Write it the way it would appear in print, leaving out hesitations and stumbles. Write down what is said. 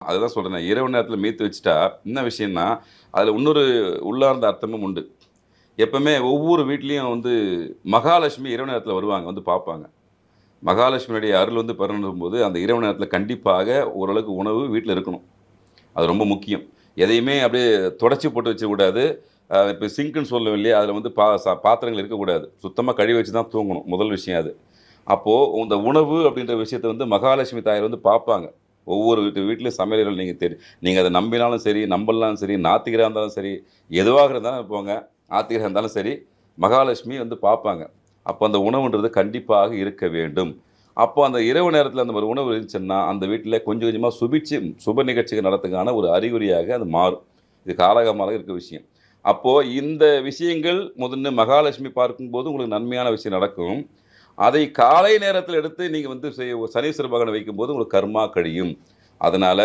அதுதான் சொல்றேனே. இரவு நேரத்தில மீத்து வச்சுட்டா, என்ன விஷயம்னா, அதில இன்னொரு உள்ளார்ந்த அர்த்தமும் உண்டு. எப்பவுமே ஒவ்வொரு வீட்லயும் வந்து மகாலட்சுமி இரவு நேரத்தில வருவாங்க, வந்து பார்ப்பாங்க. மகாலட்சுமியுடைய அருள் வந்து பெறணும்போது, அந்த இரவு நேரத்தில கண்டிப்பாக ஓரளவுக்கு உணவு வீட்ல இருக்கணும். அது ரொம்ப முக்கியம். எதையுமே அப்படியே தொடச்சு போட்டு வச்சுக்கக்கூடாது. இப்ப சிங்க்ன்னு சொல்லுவோம் இல்லையா? அதில வந்து பாத்திரங்கள் இருக்கக்கூடாது. சுத்தமா கழுவி வச்சு தான் தூங்கணும். முதல் விஷயம் அது. அப்போ இந்த உணவு அப்படின்ற விஷயத்த வந்து மகாலட்சுமி தாயார் வந்து பார்ப்பாங்க. ஒவ்வொரு வீட்லயும் சமையலறையில நீங்க அத நம்பினாலும் சரி, நம்பலனாலும் சரி, நாத்திகரா இருந்தாலும் சரி, எதுவாக இருந்தாலும் போங்க. ஆத்திகரா இருந்தாலும் சரி, மகாலட்சுமி வந்து பார்ப்பாங்க. அப்போ அந்த உணவுன்றது கண்டிப்பாக இருக்க வேண்டும். அப்போ அந்த இரவு நேரத்தில அந்த மாரி உணவு இருந்துச்சுன்னா, அந்த வீட்ல கொஞ்சம் கொஞ்சமா சுப நிகழ்ச்சிகள் நடத்துக்கான ஒரு அறிகுறியாக அது மாறும். இது காலகாலமாக இருக்க விஷயம். அப்போ இந்த விஷயங்கள் முதல்ல மகாலட்சுமி பார்க்கும்போது உங்களுக்கு நன்மையான விஷயம் நடக்கும். அதை காலை நேரத்தில எடுத்து நீங்க வந்து சனீஸ்வர பகவான வைக்கும்போது உங்களுக்கு கர்மா கழியும். அதனால